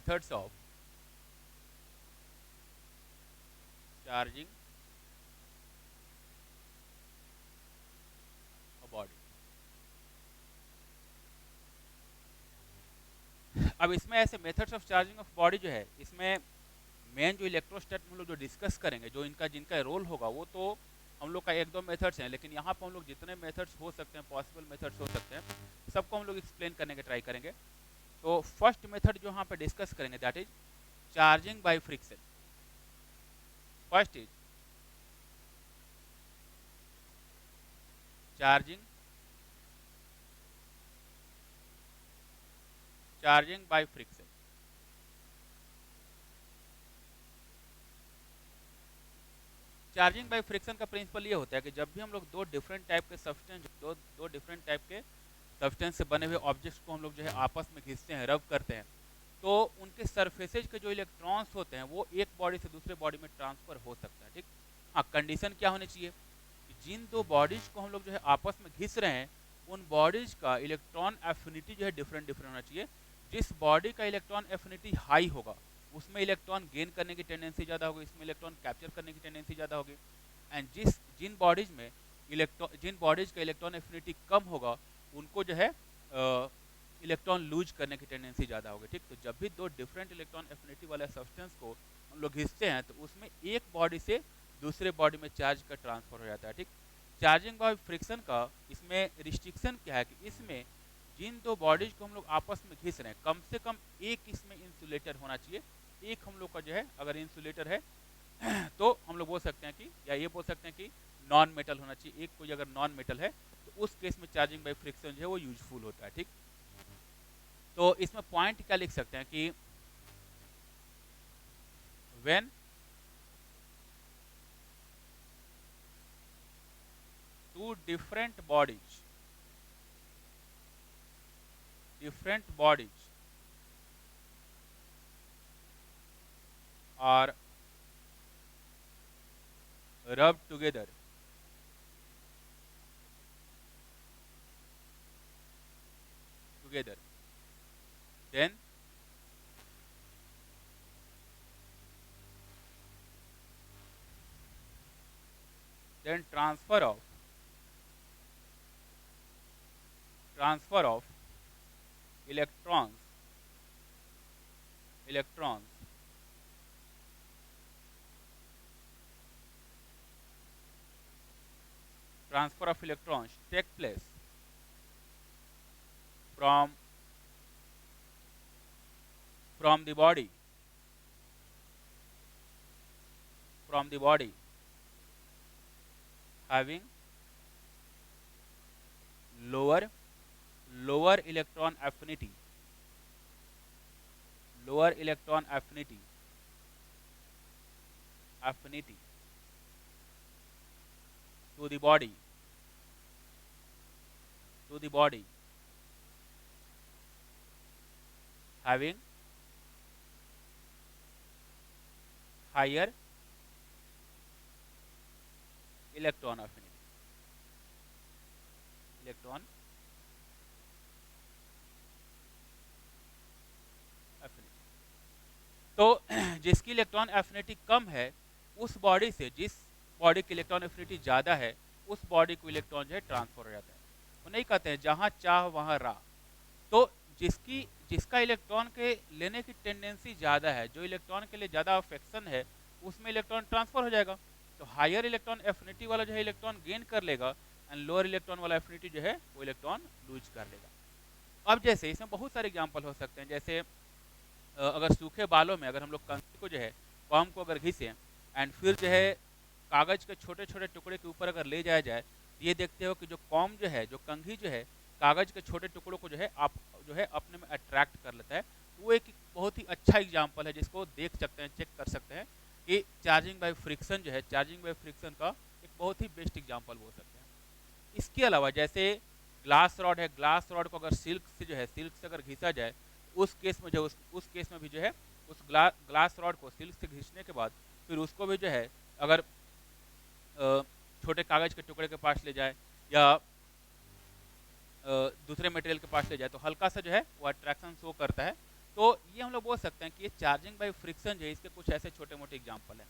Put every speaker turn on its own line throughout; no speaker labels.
methods of charging a body। अब इसमें ऐसे methods of charging of body जो है, इसमें मेन जो इलेक्ट्रोस्टैट में हम लोग जो डिस्कस करेंगे, जो इनका जिनका रोल होगा, वो तो हम लोग का एक दो मेथड्स हैं, लेकिन यहाँ पर हम लोग जितने मेथड्स हो सकते हैं, पॉसिबल मेथड्स हो सकते हैं, सबको हम लोग एक्सप्लेन करने के ट्राई करेंगे। तो फर्स्ट मेथड जो यहाँ पे डिस्कस करेंगे that is charging by friction. First is charging by friction. Charging by friction का प्रिंसिपल ये होता है कि जब भी हम लोग दो डिफरेंट टाइप के सब्सटेंस से बने हुए ऑब्जेक्ट्स को हम लोग जो है आपस में घिसते हैं, रब करते हैं, तो उनके सरफेसेज के जो इलेक्ट्रॉन्स होते हैं वो एक बॉडी से दूसरे बॉडी में ट्रांसफर हो सकता है। ठीक, हाँ, कंडीशन क्या होनी चाहिए कि जिन दो बॉडीज को हम लोग जो है आपस में घिस रहे हैं, उन बॉडीज का इलेक्ट्रॉन एफिनिटी जो है डिफरेंट डिफरेंट होना चाहिए। जिस बॉडी का इलेक्ट्रॉन एफिनिटी हाई होगा उसमें इलेक्ट्रॉन गेन करने की टेंडेंसी ज़्यादा होगी, इसमें इलेक्ट्रॉन कैप्चर करने की टेंडेंसी ज़्यादा होगी। एंड जिन बॉडीज में जिन बॉडीज का इलेक्ट्रॉन एफिनिटी कम होगा उनको जो है इलेक्ट्रॉन लूज करने की टेंडेंसी ज़्यादा होगी। ठीक, तो जब भी दो डिफरेंट इलेक्ट्रॉन एफिनिटी वाले सब्सटेंस को हम लोग घिसते हैं तो उसमें एक बॉडी से दूसरे बॉडी में चार्ज का ट्रांसफर हो जाता है। ठीक, चार्जिंग बाय फ्रिक्शन का इसमें रिस्ट्रिक्शन क्या है कि इसमें जिन दो बॉडीज को हम लोग आपस में घिस रहे हैं, कम से कम एक इसमें इंसुलेटर होना चाहिए। एक हम लोग का जो है अगर इंसुलेटर है तो हम लोग बोल सकते हैं कि, या ये बोल सकते हैं कि नॉन मेटल होना चाहिए। एक कोई अगर नॉन मेटल है तो उस केस में चार्जिंग बाय फ्रिक्शन जो है वो यूजफुल होता है। ठीक, तो इसमें पॉइंट क्या लिख सकते हैं कि when two different bodies are rubbed together, then transfer of electrons take place from the body having lower electron affinity to the body having higher electron affinity तो जिसकी इलेक्ट्रॉन एफिनिटी कम है उस बॉडी से जिस बॉडी की electron affinity ज़्यादा है उस बॉडी को इलेक्ट्रॉन जो है ट्रांसफर हो जाता है। वो नहीं कहते हैं जहाँ चाह वहाँ राह। तो जिसका इलेक्ट्रॉन के लेने की टेंडेंसी ज़्यादा है, जो इलेक्ट्रॉन के लिए ज़्यादा अफेक्शन है, उसमें इलेक्ट्रॉन ट्रांसफर हो जाएगा। तो हायर इलेक्ट्रॉन एफिनिटी वाला जो है इलेक्ट्रॉन गेन कर लेगा एंड लोअर इलेक्ट्रॉन वाला एफिनिटी जो है वो इलेक्ट्रॉन लूज कर लेगा। अब जैसे इसमें बहुत सारे एग्जाम्पल हो सकते हैं, जैसे अगर सूखे बालों में अगर हम लोग कंघी को जो है कॉम को अगर घिसें एंड फिर जो है कागज़ के छोटे छोटे टुकड़े के ऊपर अगर ले जाया जाए, ये देखते हो कि जो कॉम जो है, जो कंघी जो है, कागज़ के छोटे टुकड़ों को जो है अपने में अट्रैक्ट कर लेता है। वो एक बहुत ही अच्छा एग्जाम्पल है जिसको देख सकते हैं, चेक कर सकते हैं कि चार्जिंग बाय फ्रिक्शन जो है, चार्जिंग बाय फ्रिक्शन का एक बहुत ही बेस्ट एग्जाम्पल बोल सकते हैं। इसके अलावा जैसे ग्लास रॉड है, ग्लास रॉड को अगर सिल्क से अगर घिसा जाए, उस केस में भी जो है उस ग्लास रॉड को सिल्क से घिसने के बाद फिर उसको भी जो है अगर छोटे कागज़ के टुकड़े के पास ले जाए या दूसरे मटेरियल के पास ले जाए तो हल्का सा जो है वो अट्रैक्शन शो करता है। तो ये हम लोग बोल सकते हैं कि ये चार्जिंग बाय फ्रिक्शन जो है इसके कुछ ऐसे छोटे मोटे एग्जाम्पल हैं।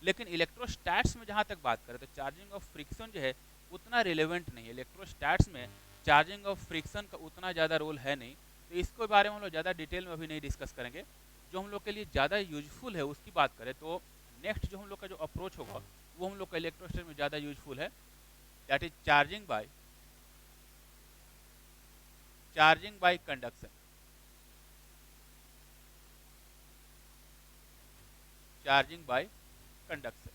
लेकिन इलेक्ट्रोस्टैट्स में जहाँ तक बात करें तो चार्जिंग ऑफ फ्रिक्शन जो है उतना रिलेवेंट नहीं है। इलेक्ट्रोस्टैट्स में चार्जिंग ऑफ फ्रिक्शन का उतना ज़्यादा रोल है नहीं, तो इसके बारे में हम लोग ज़्यादा डिटेल में अभी नहीं डिस्कस करेंगे। जो हम लोग के लिए ज़्यादा यूजफुल है उसकी बात करें तो नेक्स्ट जो हम लोग का जो अप्रोच होगा वो हम लोग का इलेक्ट्रोस्टैट में ज़्यादा यूजफुल है, that is charging by conduction. Charging by conduction.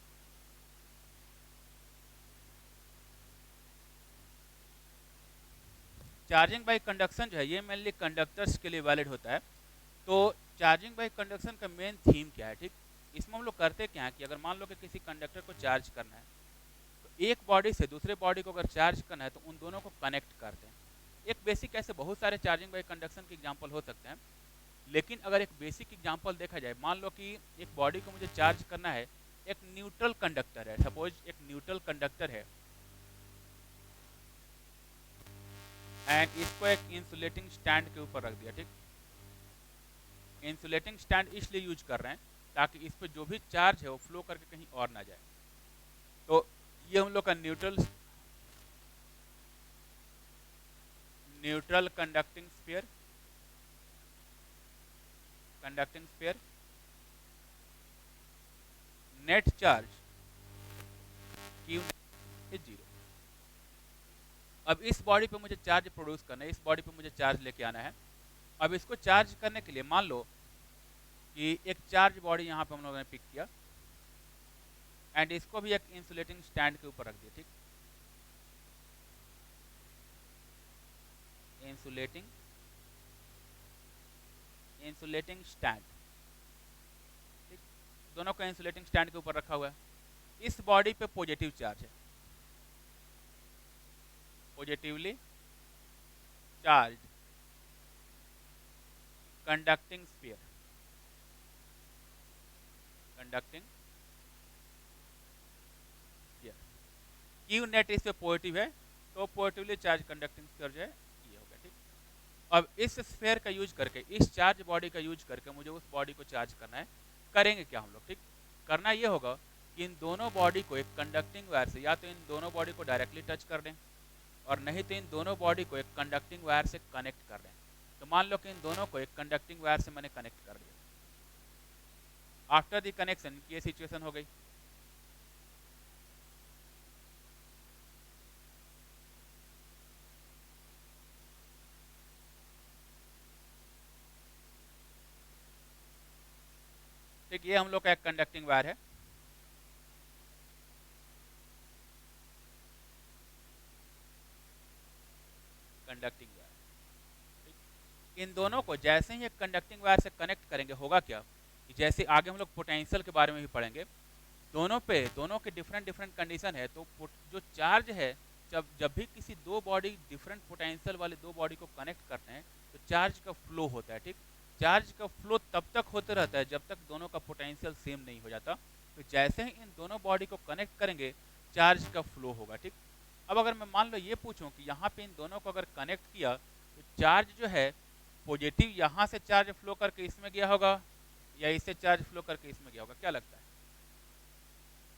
Charging by conduction जो है ये मेनली कंडक्टर्स के लिए वैलिड होता है। तो चार्जिंग बाय कंडक्शन का मेन थीम क्या है, ठीक, इसमें हम लोग करते क्या है कि अगर मान लो कि किसी कंडक्टर को चार्ज करना है तो एक बॉडी से दूसरे बॉडी को अगर चार्ज करना है तो उन दोनों को कनेक्ट करते हैं। एक बेसिक ऐसे बहुत सारे चार्जिंग बाय कंडक्शन के एग्जाम्पल हो सकते हैं, लेकिन अगर एक बेसिक एग्जाम्पल देखा जाए, मान लो कि एक बॉडी को मुझे चार्ज करना है, एक न्यूट्रल कंडक्टर है, सपोज एक न्यूट्रल कंडक्टर है एंड इसको एक इंसुलेटिंग स्टैंड के ऊपर रख दिया, ठीक। इंसुलेटिंग स्टैंड इसलिए यूज कर रहे हैं ताकि इस पर जो भी चार्ज है वो फ्लो करके कहीं और ना जाए। तो ये हम लोग का neutral conducting sphere net charge Q is 0। अब इस बॉडी पे मुझे चार्ज प्रोड्यूस करना है, इस बॉडी पे मुझे चार्ज लेके आना है। अब इसको चार्ज करने के लिए मान लो कि एक चार्ज बॉडी यहाँ पे हम लोगों ने पिक किया एंड इसको भी एक इंसुलेटिंग स्टैंड के ऊपर रख दिया, ठीक। इंसुलेटिंग स्टैंड, ठीक, दोनों को इंसुलेटिंग स्टैंड के ऊपर रखा हुआ है। इस बॉडी पे पॉजिटिव चार्ज है, positively charge conducting sphere, Q net इस पे पॉजिटिव है तो पॉजिटिवली चार्ज कंडक्टिंग स्फीयर जो है ये हो गया, ठीक। अब इस स्फीयर का यूज करके, इस चार्ज बॉडी का यूज करके मुझे उस बॉडी को चार्ज करना है। करेंगे क्या हम लोग, ठीक, करना ये होगा कि इन दोनों बॉडी को एक कंडक्टिंग वायर से, या तो इन दोनों बॉडी को डायरेक्टली टच कर दें और नहीं तो इन दोनों बॉडी को एक कंडक्टिंग वायर से कनेक्ट कर दें। तो मान लो कि इन दोनों को एक कंडक्टिंग वायर से मैंने कनेक्ट कर दिया। आफ्टर द कनेक्शन ये सिचुएशन हो गई। ठीक, ये हम लोग का एक कंडक्टिंग वायर है। कंडक्टिंग वायर, ठीक। इन दोनों को जैसे ही एक कंडक्टिंग वायर से कनेक्ट करेंगे होगा क्या कि जैसे आगे हम लोग पोटेंशियल के बारे में भी पढ़ेंगे, दोनों के डिफरेंट कंडीशन है। तो जो चार्ज है, जब भी किसी दो बॉडी डिफरेंट पोटेंशियल वाले दो बॉडी को कनेक्ट करते हैं तो चार्ज का फ्लो होता है, ठीक। चार्ज का फ्लो तब तक होते रहता है जब तक दोनों का पोटेंशियल सेम नहीं हो जाता। तो जैसे ही इन दोनों बॉडी को कनेक्ट करेंगे चार्ज का फ्लो होगा, ठीक। अब अगर मैं मान लो ये पूछूं कि यहाँ पे इन दोनों को अगर कनेक्ट किया तो चार्ज जो है पॉजिटिव यहाँ से चार्ज फ्लो करके इसमें गया होगा या इससे चार्ज फ्लो करके इसमें गया होगा, क्या लगता है?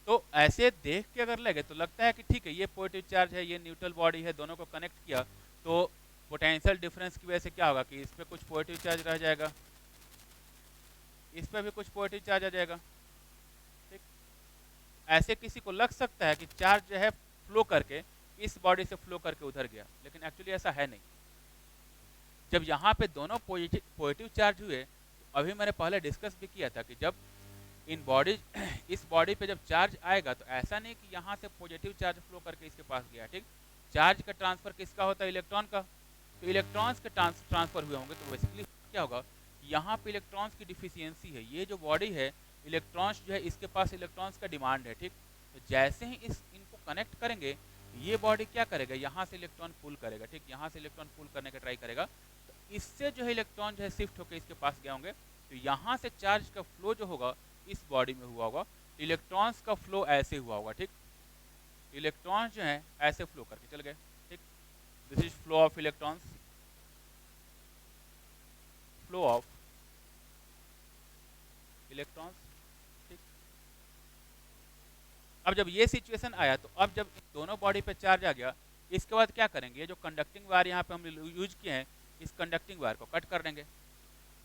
तो ऐसे देख के अगर लगे तो लगता है कि ठीक है ये पॉजिटिव चार्ज है, ये न्यूट्रल बॉडी है, दोनों को कनेक्ट किया तो पोटेंशियल डिफरेंस की वजह से क्या होगा कि इस पर कुछ पॉजिटिव चार्ज रह जाएगा, इस पर भी कुछ पॉजिटिव चार्ज आ जाएगा, ठीक। ऐसे किसी को लग सकता है कि चार्ज जो है फ्लो करके इस बॉडी से फ्लो करके उधर गया, लेकिन एक्चुअली ऐसा है नहीं। जब यहाँ पे दोनों पॉजिटिव चार्ज हुए, तो अभी मैंने पहले डिस्कस भी किया था कि जब इन बॉडी इस बॉडी पे जब चार्ज आएगा तो ऐसा नहीं कि यहाँ से पॉजिटिव चार्ज फ्लो करके इसके पास गया, ठीक। चार्ज का ट्रांसफर किसका होता है? इलेक्ट्रॉन का। तो इलेक्ट्रॉन्स के ट्रांसफर हुए होंगे तो बेसिकली क्या होगा, यहाँ पे इलेक्ट्रॉन्स की डिफिशियंसी है। ये जो बॉडी है इलेक्ट्रॉन्स जो है इसके पास इलेक्ट्रॉन्स का डिमांड है, ठीक। तो जैसे ही इनको कनेक्ट करेंगे ये बॉडी क्या करेगा, यहाँ से इलेक्ट्रॉन पुल करेगा, ठीक। यहाँ से इलेक्ट्रॉन पुल करने का ट्राई करेगा तो इससे जो है इलेक्ट्रॉन जो है शिफ्ट होकर इसके पास गए होंगे। तो यहाँ से चार्ज का फ्लो जो होगा इस बॉडी में हुआ होगा, इलेक्ट्रॉन्स का फ्लो ऐसे हुआ होगा, ठीक। इलेक्ट्रॉन्स जो है ऐसे फ्लो करके चल गए, ठीक। This is flow of electrons, flow of electrons. ठीक, अब जब ये सिचुएशन आया तो अब जब इन दोनों बॉडी पे चार्ज आ गया, इसके बाद क्या करेंगे, ये जो कंडक्टिंग वायर यहाँ पे हम यूज किए हैं, इस कंडक्टिंग वायर को कट कर देंगे।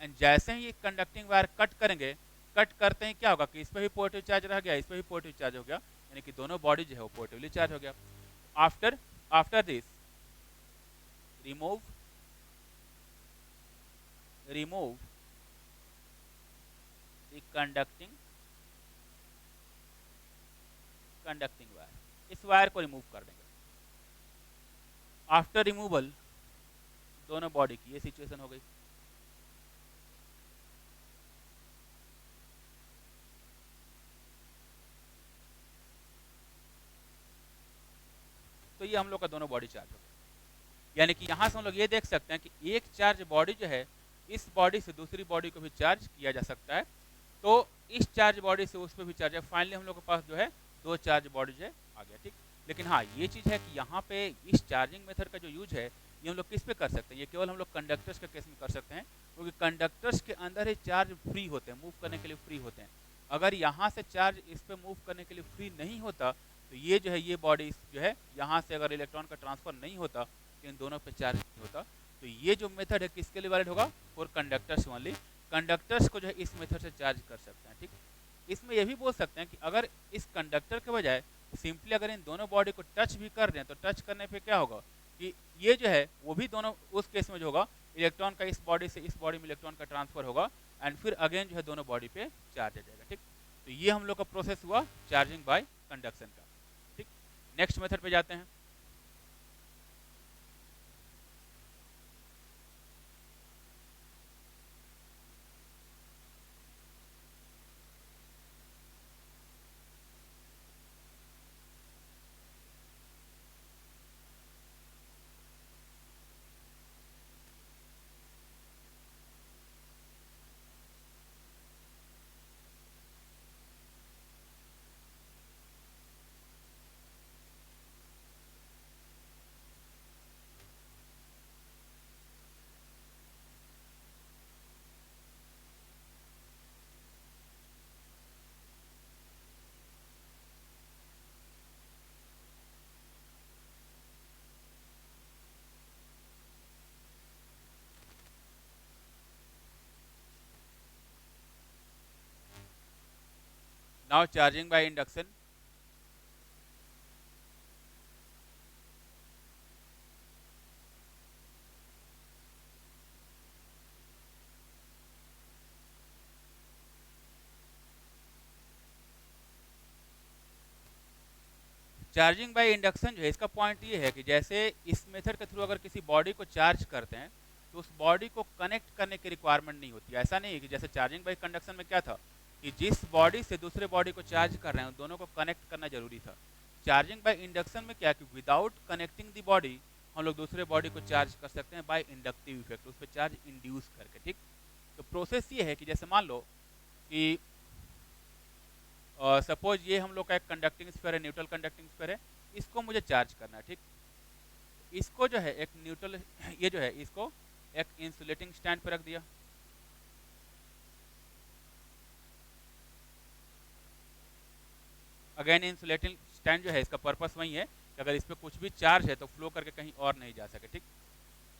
एंड जैसे ही ये कंडक्टिंग वायर कट करेंगे, कट करते ही क्या होगा कि इस पर भी पॉजिटिव चार्ज रह गया, इस पर भी पॉजिटिव चार्ज हो गया, यानी कि दोनों बॉडी जो है वो पॉजिटिवली चार्ज हो गया। After after this remove remove the conducting wire, इस वायर को रिमूव कर देंगे। आफ्टर रिमूवल दोनों बॉडी की ये सिचुएशन हो गई। तो ये हम लोग का दोनों बॉडी चार्ज हो गया, यानी कि यहाँ से हम लोग ये देख सकते हैं कि एक चार्ज बॉडी जो है इस बॉडी से दूसरी बॉडी को भी चार्ज किया जा सकता है। तो इस चार्ज बॉडी से उस पर भी चार्ज है। फाइनली हम लोग के पास जो है दो चार्ज बॉडी जो है आ गया। ठीक, लेकिन हाँ ये चीज़ है कि यहाँ पे इस चार्जिंग मेथड का जो यूज है ये हम लोग किस पे कर सकते हैं, ये केवल हम लोग कंडक्टर्स के केस में कर सकते हैं, क्योंकि कंडक्टर्स के अंदर ही चार्ज फ्री होते हैं, मूव करने के लिए फ्री होते हैं। अगर यहाँ से चार्ज इस पर मूव करने के लिए फ्री नहीं होता तो ये जो है ये बॉडी जो है यहाँ से अगर इलेक्ट्रॉन का ट्रांसफर नहीं होता तो इन दोनों पे चार्ज नहीं होता। तो ये जो मेथड है किसके लिए वैलिड होगा, फॉर कंडक्टर्स ओनली। कंडक्टर्स को जो है इस मेथड से चार्ज कर सकते हैं। ठीक, इसमें ये भी बोल सकते हैं कि अगर इस कंडक्टर के बजाय सिंपली अगर इन दोनों बॉडी को टच भी कर दें तो टच करने पे क्या होगा कि ये जो है वो भी दोनों उस केस में जो होगा इलेक्ट्रॉन का इस बॉडी से इस बॉडी में इलेक्ट्रॉन का ट्रांसफर होगा एंड फिर अगेन जो है दोनों बॉडी पे चार्ज आ जाएगा। ठीक, तो ये हम लोग का प्रोसेस हुआ चार्जिंग बाय कंडक्शन का। ठीक, नेक्स्ट मेथड पे जाते हैं। Now charging by induction. Charging by induction जो है इसका पॉइंट ये है कि जैसे इस मेथड के थ्रू अगर किसी बॉडी को चार्ज करते हैं तो उस बॉडी को कनेक्ट करने की रिक्वायरमेंट नहीं होती। ऐसा नहीं है कि जैसे चार्जिंग बाय कंडक्शन में क्या था कि जिस बॉडी से दूसरे बॉडी को चार्ज कर रहे हैं उन दोनों को कनेक्ट करना जरूरी था। चार्जिंग बाय इंडक्शन में क्या कि विदाउट कनेक्टिंग द बॉडी हम लोग दूसरे बॉडी को चार्ज कर सकते हैं बाय इंडक्टिव इफेक्ट, उस पर चार्ज इंड्यूस करके। ठीक, तो प्रोसेस ये है कि जैसे मान लो कि सपोज ये हम लोग का एक कंडक्टिंग स्फीयर है, न्यूट्रल कंडक्टिंग स्फीयर है, इसको मुझे चार्ज करना है। ठीक, इसको जो है एक न्यूट्रल ये जो है इसको एक इंसुलेटिंग स्टैंड पर रख दिया। अगेन इंसुलेटिंग स्टैंड जो है इसका पर्पस वही है कि अगर इस पर कुछ भी चार्ज है तो फ्लो करके कहीं और नहीं जा सके। ठीक,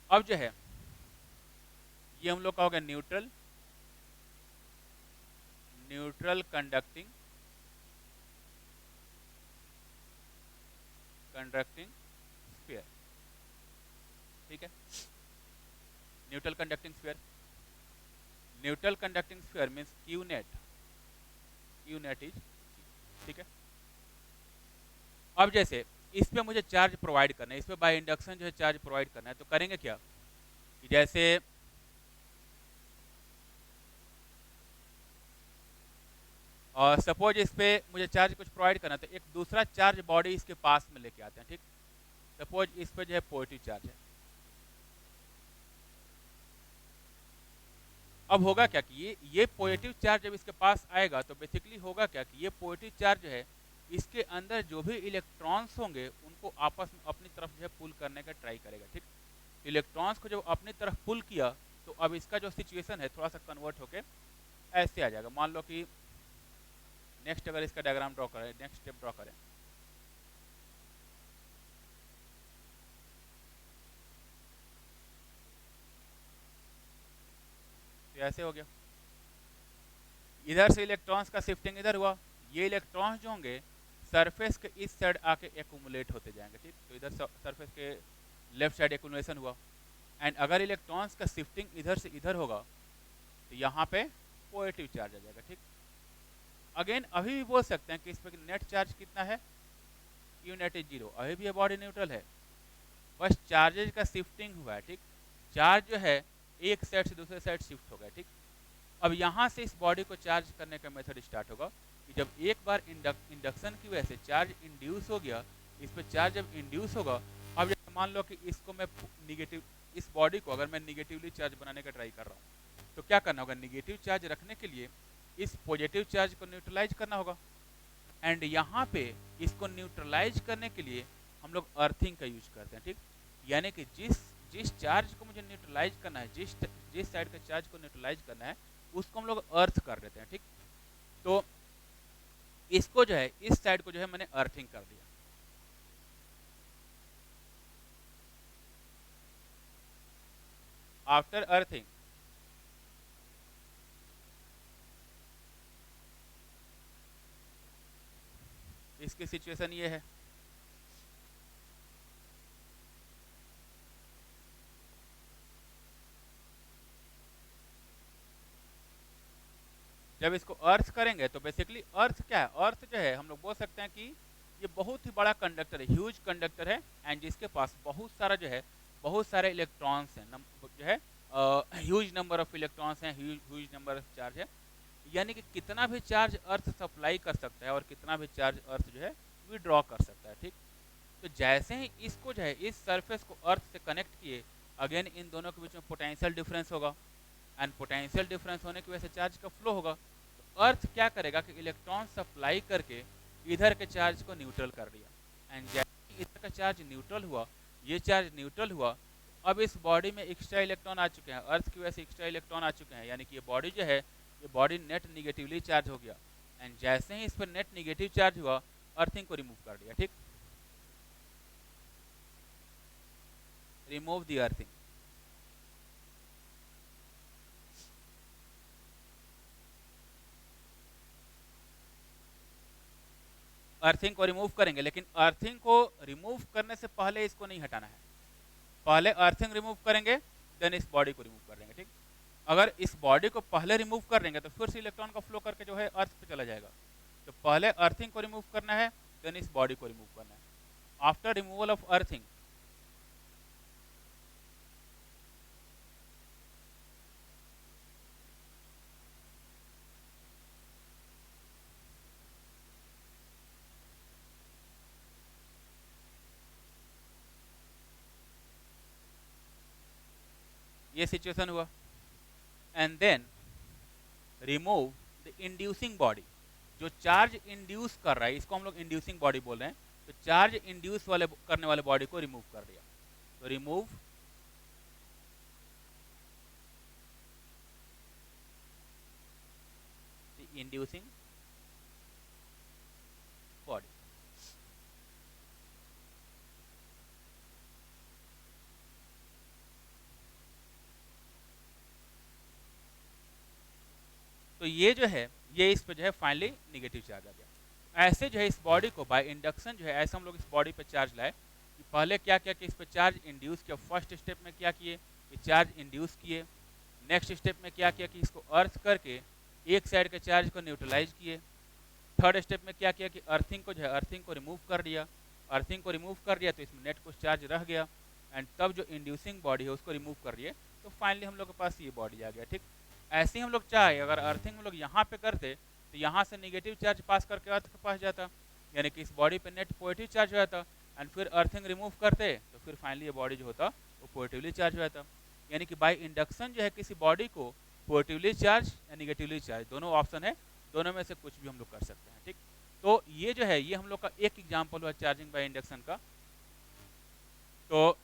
अब जो है ये हम लोग का हो गया न्यूट्रल कंडक्टिंग स्फीयर। ठीक है, neutral conducting sphere. Neutral conducting sphere means Q net is. ठीक है, अब जैसे इस पे मुझे चार्ज प्रोवाइड करना है, इस पे बाय इंडक्शन जो है चार्ज प्रोवाइड करना है, तो करेंगे क्या कि जैसे और सपोज इस पे मुझे चार्ज कुछ प्रोवाइड करना है तो एक दूसरा चार्ज बॉडी इसके पास में लेके आते हैं। ठीक, सपोज इस पे जो है पॉजिटिव चार्ज है। अब होगा क्या कि ये पॉजिटिव चार्ज जब इसके पास आएगा तो बेसिकली होगा क्या कि ये पॉजिटिव चार्ज जो है इसके अंदर जो भी इलेक्ट्रॉन्स होंगे उनको आपस में अपनी तरफ जो है पुल करने का ट्राई करेगा। ठीक, इलेक्ट्रॉन्स को जब अपनी तरफ पुल किया तो अब इसका जो सिचुएशन है थोड़ा सा कन्वर्ट होके ऐसे आ जाएगा। मान लो कि नेक्स्ट अगर इसका डायग्राम ड्रॉ करें, नेक्स्ट स्टेप ड्रॉ करें, तो ऐसे हो गया। इधर से इलेक्ट्रॉन्स का शिफ्टिंग इधर हुआ, ये इलेक्ट्रॉन्स जो होंगे सरफेस के इस साइड आके एक्यूमुलेट होते जाएंगे, ठीक। तो इधर सरफेस के लेफ्ट साइड एक्यूमुलेशन हुआ, एंड अगर इलेक्ट्रॉन्स का शिफ्टिंग इधर से इधर होगा तो यहाँ पे पॉजिटिव चार्ज आ जाएगा, ठीक। अगेन अभी भी बोल सकते हैं कि इस पर नेट चार्ज कितना है, क्यू नेट इज 0, अभी भी ये बॉडी न्यूट्रल है, बस चार्जेज का शिफ्टिंग हुआ है, ठीक। चार्ज जो है एक साइड से दूसरे साइड शिफ्ट हो गया, ठीक। अब यहाँ से इस बॉडी को चार्ज करने का मेथड स्टार्ट होगा कि जब एक बार इंडक्शन की वजह से चार्ज इंड्यूस हो गया, इस पर चार्ज जब इंड्यूस होगा, अब जैसे मान लो कि इसको मैं निगेटिव, इस बॉडी को अगर मैं निगेटिवली चार्ज बनाने का ट्राई कर रहा हूँ, तो क्या करना होगा, निगेटिव चार्ज रखने के लिए इस पॉजिटिव चार्ज को न्यूट्रलाइज करना होगा, एंड यहाँ पे इसको न्यूट्रलाइज करने के लिए हम लोग अर्थिंग का यूज करते हैं, ठीक। यानी कि जिस चार्ज को मुझे न्यूट्रलाइज करना है, जिस साइड के चार्ज को न्यूट्रलाइज करना है, उसको हम लोग अर्थ कर देते हैं, ठीक। तो इसको जो है, इस साइड को जो है मैंने अर्थिंग कर दिया। आफ्टर अर्थिंग इसकी सिचुएशन ये है, जब इसको अर्थ करेंगे तो बेसिकली अर्थ क्या है, अर्थ जो है हम लोग बोल सकते हैं कि ये बहुत ही बड़ा कंडक्टर है, ह्यूज कंडक्टर है, एंड जिसके पास बहुत सारा जो है, बहुत सारे इलेक्ट्रॉन्स हैं, जो है ह्यूज नंबर ऑफ इलेक्ट्रॉन्स हैं, ह्यूज नंबर ऑफ चार्ज है। यानी कि कितना भी चार्ज अर्थ सप्लाई कर सकता है और कितना भी चार्ज अर्थ जो है विड्रॉ कर सकता है, ठीक। तो जैसे ही इसको जो है इस सरफेस को अर्थ से कनेक्ट किए, अगेन इन दोनों के बीच में पोटेंशियल डिफरेंस होगा, एंड पोटेंशियल डिफरेंस होने की वजह से चार्ज का फ्लो होगा। तो अर्थ क्या करेगा कि इलेक्ट्रॉन सप्लाई करके इधर के चार्ज को न्यूट्रल कर दिया, एंड जैसे इधर का चार्ज न्यूट्रल हुआ, ये चार्ज न्यूट्रल हुआ, अब इस बॉडी में एक्स्ट्रा इलेक्ट्रॉन आ चुके हैं, अर्थ की वजह से एक्स्ट्रा इलेक्ट्रॉन आ चुके हैं, यानी कि ये बॉडी जो है, ये बॉडी नेट निगेटिवली चार्ज हो गया, एंड जैसे ही इस पर नेट निगेटिव चार्ज हुआ, अर्थिंग को रिमूव कर दिया, ठीक। रिमूव दी अर्थिंग, अर्थिंग को रिमूव करेंगे, लेकिन अर्थिंग को रिमूव करने से पहले इसको नहीं हटाना है, पहले अर्थिंग रिमूव करेंगे, देन इस बॉडी को रिमूव कर देंगे, ठीक। अगर इस बॉडी को पहले रिमूव कर देंगे तो फिर से इलेक्ट्रॉन का फ्लो करके जो है अर्थ पे चला जाएगा, तो पहले अर्थिंग को रिमूव करना है, देन इस बॉडी को रिमूव करना है। आफ्टर रिमूवल ऑफ अर्थिंग, ये सिचुएशन हुआ, and then remove the inducing body, जो चार्ज इंड्यूस कर रहा है, इसको हम लोग इंड्यूसिंग बॉडी बोल रहे हैं, तो चार्ज इंड्यूस वाले करने वाले बॉडी को रिमूव कर दिया, तो रिमूव द इंड्यूसिंग बॉडी। तो ये जो है, ये इस पे जो है फाइनली निगेटिव चार्ज आ गया। ऐसे जो है इस बॉडी को बाय इंडक्शन जो है, ऐसे हम लोग इस बॉडी पे चार्ज लाए कि पहले क्या किया कि इस पे चार्ज इंड्यूस किया, फर्स्ट स्टेप में क्या किए कि चार्ज इंड्यूस किए, नेक्स्ट स्टेप में क्या किया कि इसको अर्थ करके एक साइड के चार्ज को न्यूट्रलाइज किए, थर्ड स्टेप में क्या किया कि अर्थिंग को जो है, अर्थिंग को रिमूव कर दिया, अर्थिंग को रिमूव कर दिया तो इसमें नेट कुछ चार्ज रह गया, एंड तब जो इंड्यूसिंग बॉडी है उसको रिमूव कर दिए, तो फाइनली हम लोग के पास ये बॉडी आ गया, ठीक। ऐसे ही हम लोग चाहे अगर अर्थिंग हम लोग यहाँ पे करते तो यहाँ से निगेटिव चार्ज पास करके अर्थ के पास जाता, यानी कि इस बॉडी पे नेट पॉजिटिव चार्ज हो जाता, एंड फिर अर्थिंग रिमूव करते तो फिर फाइनली ये बॉडी जो होता वो पॉजिटिवली चार्ज हो जाता। यानी कि बाय इंडक्शन जो है किसी बॉडी को पॉजिटिवली चार्ज या निगेटिवली चार्ज दोनों ऑप्शन है, दोनों में से कुछ भी हम लोग कर सकते हैं, ठीक। तो ये जो है ये हम लोग का एक एग्जाम्पल हुआ चार्जिंग बाय इंडक्शन का। तो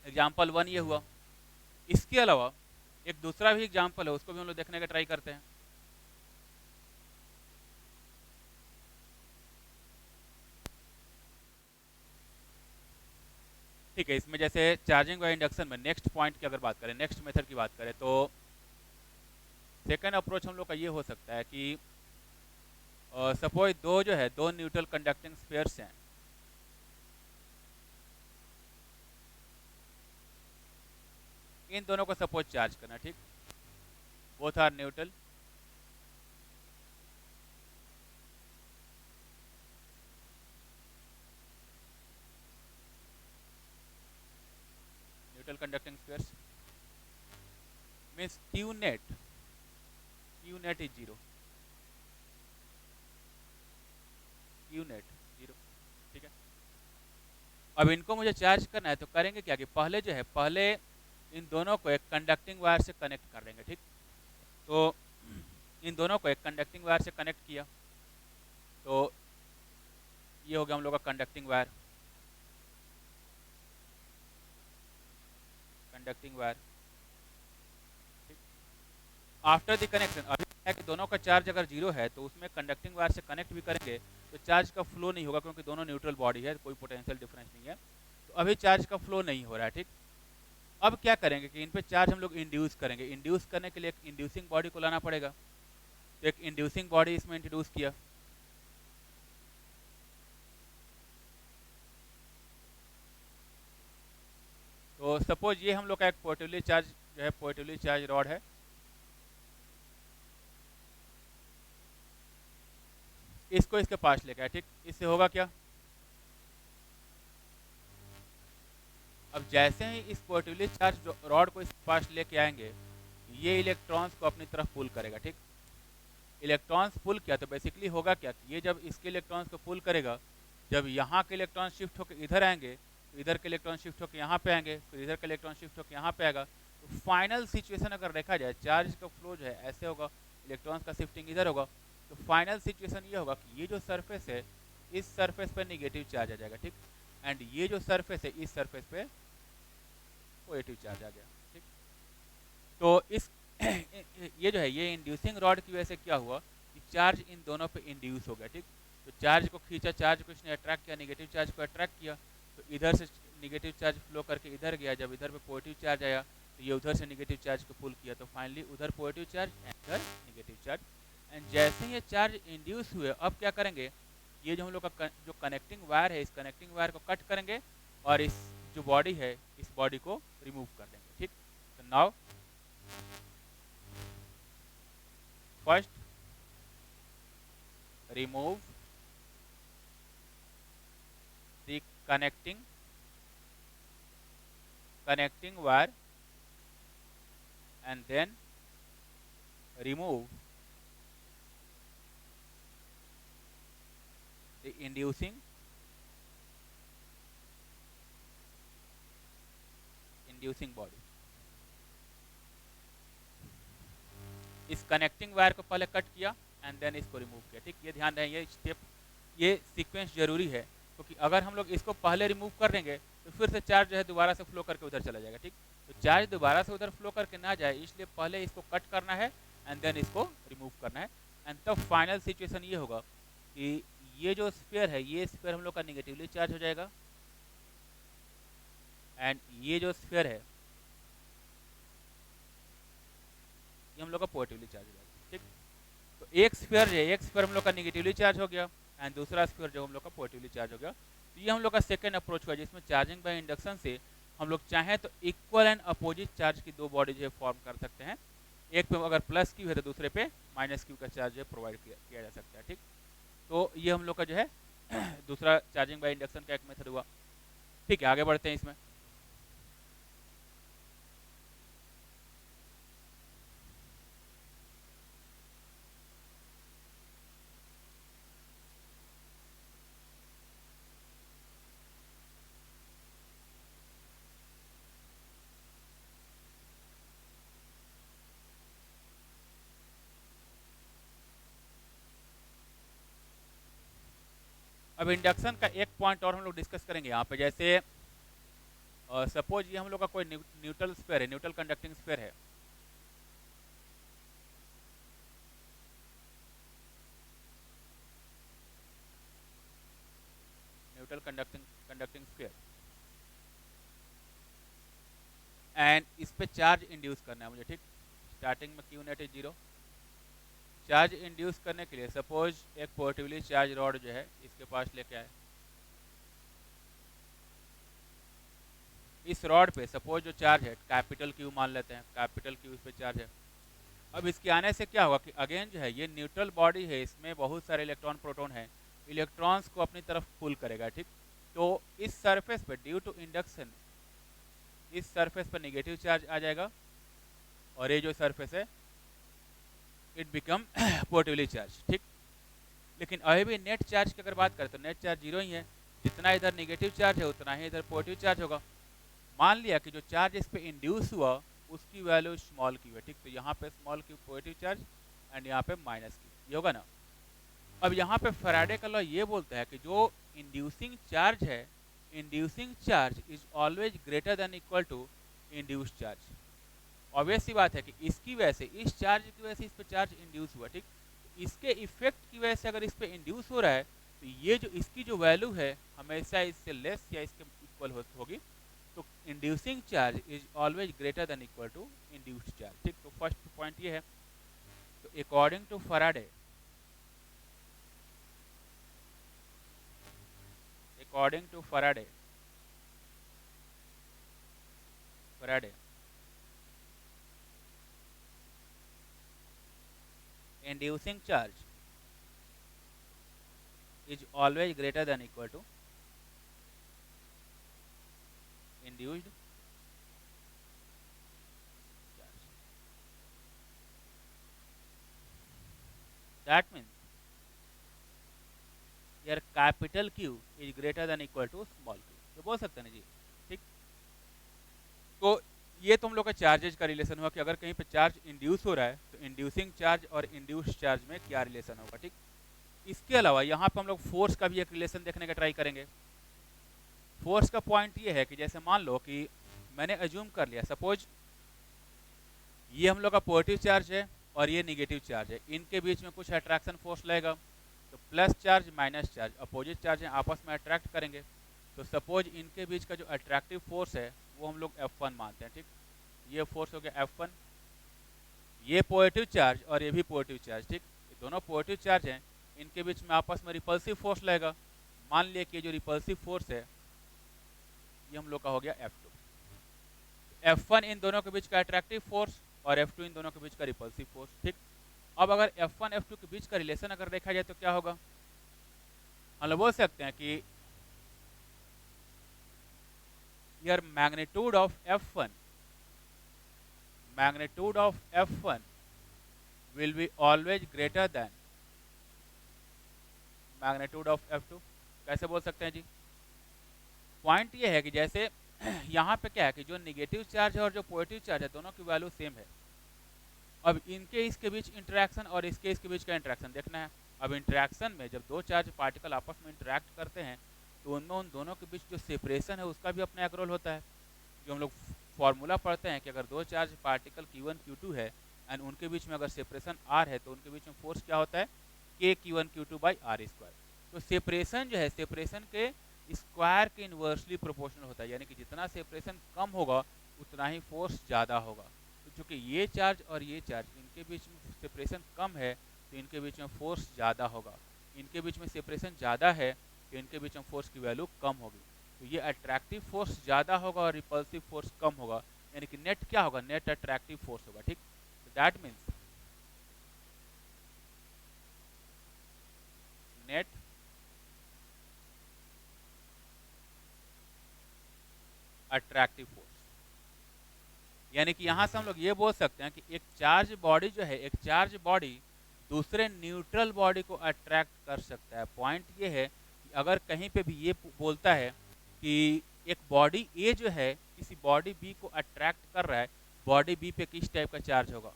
एग्जाम्पल 1 ये हुआ। इसके अलावा एक दूसरा भी एग्जाम्पल है, उसको भी हम लोग देखने का ट्राई करते हैं। ठीक है, इसमें जैसे चार्जिंग बाय इंडक्शन में नेक्स्ट पॉइंट की अगर बात करें, नेक्स्ट मेथड की बात करें, तो सेकेंड अप्रोच हम लोग का ये हो सकता है कि सपोज दो न्यूट्रल कंडक्टिंग स्फीयर्स हैं, इन दोनों को सपोज चार्ज करना, ठीक, both are neutral, neutral conducting spheres means Q net is zero, Q net zero, ठीक है। अब इनको मुझे चार्ज करना है, तो करेंगे क्या कि पहले इन दोनों को एक कंडक्टिंग वायर से कनेक्ट कर देंगे, ठीक। तो इन दोनों को एक कंडक्टिंग वायर से कनेक्ट किया, तो ये हो गया हम लोग का कंडक्टिंग वायर, ठीक। आफ्टर द कनेक्शन, अभी है कि दोनों का चार्ज अगर जीरो है तो उसमें कंडक्टिंग वायर से कनेक्ट भी करेंगे तो चार्ज का फ्लो नहीं होगा, क्योंकि दोनों न्यूट्रल बॉडी है, कोई पोटेंशियल डिफरेंस नहीं है, तो अभी चार्ज का फ्लो नहीं हो रहा है, ठीक। अब क्या करेंगे कि इन पे चार्ज हम लोग इंड्यूस करेंगे, इंड्यूस करने के लिए एक इंड्यूसिंग बॉडी को लाना पड़ेगा, तो एक इंड्यूसिंग बॉडी इसमें इंट्रोड्यूस किया, तो सपोज ये हम लोग का एक पॉजिटिवली चार्ज रॉड है, इसको इसके पास लेके आए, ठीक। इससे होगा क्या, अब जैसे ही इस पॉजिटिवली चार्ज रॉड को इसके पास लेके आएंगे, ये इलेक्ट्रॉन्स को अपनी तरफ पुल करेगा, ठीक। इलेक्ट्रॉन्स पुल किया तो बेसिकली होगा क्या कि ये जब इसके इलेक्ट्रॉन्स को पुल करेगा, जब यहाँ के इलेक्ट्रॉन शिफ्ट होकर इधर आएंगे तो इधर के इलेक्ट्रॉन शिफ्ट होकर यहाँ पे आएंगे, फिर इधर के इलेक्ट्रॉन शिफ्ट होकर यहाँ पे आएगा, तो फाइनल सिचुएशन अगर देखा जाए चार्ज का फ्लो जो है ऐसे होगा, इलेक्ट्रॉन्स का शिफ्टिंग इधर होगा, तो फाइनल सिचुएशन ये होगा कि ये जो सरफेस है इस सरफेस पे निगेटिव चार्ज आ जाएगा, ठीक। एंड ये जो सरफेस है इस सरफेस पे पॉजिटिव चार्ज आ गया, ठीक। तो इस ये जो है ये इंड्यूसिंग रॉड की वजह से क्या हुआ कि चार्ज इन दोनों पे इंड्यूस हो गया, ठीक। तो चार्ज को खींचा, चार्ज को इसने अट्रैक्ट किया, नेगेटिव चार्ज को अट्रैक्ट किया, तो इधर से नेगेटिव चार्ज फ्लो करके इधर गया, जब इधर पे पॉजिटिव चार्ज आया तो ये उधर से नेगेटिव चार्ज को पुल किया, तो फाइनली उधर पॉजिटिव चार्ज एंड इधर नेगेटिव चार्ज। एंड जैसे ही ये चार्ज इंड्यूस हुए, अब क्या करेंगे, ये जो हम लोग का जो कनेक्टिंग वायर है, इस कनेक्टिंग वायर को कट करेंगे और इस जो बॉडी है इस बॉडी को रिमूव कर देंगे, ठीक। तो now first remove the connecting wire and then remove the inducing body। इस कनेक्टिंग वायर को पहले कट किया एंड देन इसको रिमूव किया, ठीक। ये ध्यान रहे, ये स्टेप, ये सीक्वेंस जरूरी है, क्योंकि अगर हम लोग इसको पहले रिमूव कर देंगे तो फिर से चार्ज जो है दोबारा से फ्लो करके उधर चला जाएगा, ठीक। तो चार्ज दोबारा से उधर फ्लो करके ना जाए इसलिए पहले इसको कट करना है एंड देन इसको रिमूव करना है, एंड तब फाइनल सिचुएशन ये होगा कि ये जो स्फीयर है ये स्फीयर हम लोग का निगेटिवली चार्ज हो जाएगा एंड ये जो स्फीयर है ये हम लोग का पॉजिटिवली चार्ज हो जाएगा, ठीक। तो एक स्फीयर हम लोग का निगेटिवली चार्ज हो गया एंड दूसरा स्फीयर जो हम लोग का पॉजिटिवली चार्ज हो गया। तो ये हम लोग का सेकंड अप्रोच हुआ, जिसमें चार्जिंग बाय इंडक्शन से हम लोग चाहें तो इक्वल एंड अपोजिट चार्ज की दो बॉडी जो है फॉर्म कर सकते हैं, एक पे अगर प्लस क्यू है तो दूसरे पे माइनस क्यू का चार्ज जो है प्रोवाइड किया जा सकता है, ठीक। तो ये हम लोग का जो है दूसरा चार्जिंग बाय इंडक्शन का एक मेथड हुआ, ठीक है। आगे बढ़ते हैं इसमें। अब इंडक्शन का एक पॉइंट और हम लोग डिस्कस करेंगे यहाँ पे, जैसे और सपोज ये हम लोग का कोई न्यूट्रल स्फीयर है, न्यूट्रल कंडक्टिंग स्फीयर है। न्यूट्रल कंडक्टिंग स्फीयर, एंड इस पे चार्ज इंड्यूस करना है मुझे, ठीक। स्टार्टिंग में Q net is 0। Charge induce करने के लिए सपोज एक पोर्टेबली चार्ज रॉड जो है इसके पास लेके आए। इस रॉड पे सपोज जो चार्ज है कैपिटल क्यू मान लेते हैं, कैपिटल क्यू इस पे चार्ज है। अब इसके आने से क्या होगा कि अगेन जो है ये न्यूट्रल बॉडी है, इसमें बहुत सारे इलेक्ट्रॉन प्रोटॉन है, इलेक्ट्रॉन्स को अपनी तरफ पुल करेगा, ठीक। तो इस सरफेस पे ड्यू टू इंडक्शन इस सरफेस पर नेगेटिव चार्ज आ जाएगा, और ये जो सरफेस है इट बिकम पॉजिटिवली चार्ज, ठीक। लेकिन अभी भी नेट चार्ज की अगर बात करें तो नेट चार्ज 0 ही है, जितना इधर नेगेटिव चार्ज है उतना ही इधर पॉजिटिव चार्ज होगा। मान लिया कि जो चार्ज इस पे इंड्यूस हुआ उसकी वैल्यू स्मॉल क्यू है, ठीक। तो यहाँ पे small Q positive charge and यहाँ पे माइनस क्यू, ये होगा ना। अब यहाँ पे फैराडे का लॉ ये बोलता है कि जो इंड्यूसिंग चार्ज है, inducing charge is always greater than equal to induced charge. Obvious सी बात है कि इसकी वजह से, इस चार्ज की वजह से इस पे चार्ज इंड्यूस हुआ, ठीक। तो इसके इफेक्ट की वजह से अगर इस पे इंड्यूस हो रहा है तो ये जो इसकी जो वैल्यू है हमेशा इससे लेस या इसके इक्वल होगी। तो inducing charge is always greater than equal to induced charge, ठीक। तो फर्स्ट पॉइंट ये है। तो according to Faraday, according to Faraday, inducing charge is always greater than equal to induced charge. That means यार capital Q is greater than equal to small q, तो बोल सकते हैं ना जी, ठीक। तो ये तुम लोग का चार्जेज का रिलेशन हुआ कि अगर कहीं पे चार्ज इंड्यूस हो रहा है तो इंड्यूसिंग चार्ज और इंड्यूस्ड चार्ज में क्या रिलेशन होगा, ठीक। इसके अलावा यहाँ पे हम लोग फोर्स का भी एक रिलेशन देखने का ट्राई करेंगे। फोर्स का पॉइंट ये है कि जैसे मान लो कि मैंने अज्यूम कर लिया सपोज ये हम लोग का पॉजिटिव चार्ज है और ये निगेटिव चार्ज है, इनके बीच में कुछ अट्रैक्शन फोर्स लगेगा। तो plus charge minus charge opposite charge है, आपस में अट्रैक्ट करेंगे। तो सपोज इनके बीच का जो अट्रैक्टिव फोर्स है वो हम लोग F1 मानते हैं, ठीक। ये फोर्स हो गया F1, ये पॉजिटिव चार्ज और ये भी पॉजिटिव चार्ज, ठीक। ये दोनों पॉजिटिव चार्ज हैं, इनके बीच में आपस में रिपल्सिव फोर्स लगेगा। मान लिया कि जो रिपल्सिव फोर्स है ये हम लोग का हो गया F2। F1 इन दोनों के बीच का अट्रैक्टिव फोर्स और F2 इन दोनों के बीच का रिपल्सिव फोर्स, ठीक। अब अगर F1 F2 के बीच का रिलेशन अगर देखा जाए तो क्या होगा, हम लोग बोल सकते हैं कि यार magnitude of F1 will be always greater than magnitude of F2। कैसे बोल सकते हैं जी, पॉइंट ये है कि जैसे यहाँ पे क्या है कि जो निगेटिव चार्ज है और जो पॉजिटिव चार्ज है दोनों की वैल्यू सेम है। अब इनके इसके बीच इंटरेक्शन और इसके इसके बीच का इंटरेक्शन देखना है। अब इंटरेक्शन में जब दो चार्ज पार्टिकल आपस में इंटरेक्ट करते हैं तो उन दोनों के बीच जो सेपरेशन है उसका भी अपना एक रोल होता है। जो हम लोग फॉर्मूला पढ़ते हैं कि अगर दो चार्ज पार्टिकल Q1 Q2 है एंड उनके बीच में अगर सेपरेशन R है तो उनके बीच में फोर्स क्या होता है K Q1 Q2 by R square. तो सेपरेशन जो है सेपरेशन के स्क्वायर के इन्वर्सली प्रोपोर्शनल होता है, यानी कि जितना सेपरेशन कम होगा उतना ही फोर्स ज़्यादा होगा। तो चूँकि ये चार्ज और ये चार्ज इनके बीच में सेपरेशन कम है तो इनके बीच में फोर्स ज़्यादा होगा, इनके बीच में सेपरेशन ज़्यादा है तो इनके बीच में फोर्स की वैल्यू कम होगी। तो ये अट्रैक्टिव फोर्स ज़्यादा होगा और रिपल्सिव फोर्स कम होगा, यानी कि नेट क्या होगा, नेट अट्रैक्टिव फोर्स होगा, ठीक। तो that means net attractive force, यानी कि यहाँ से हम लोग ये बोल सकते हैं कि एक चार्ज बॉडी जो है, एक चार्ज बॉडी दूसरे न्यूट्रल बॉडी को अट्रैक्ट कर सकता है। पॉइंट ये है कि अगर कहीं पे भी ये बोलता है कि एक बॉडी ए जो है किसी बॉडी बी को अट्रैक्ट कर रहा है, बॉडी बी पे किस टाइप का चार्ज होगा,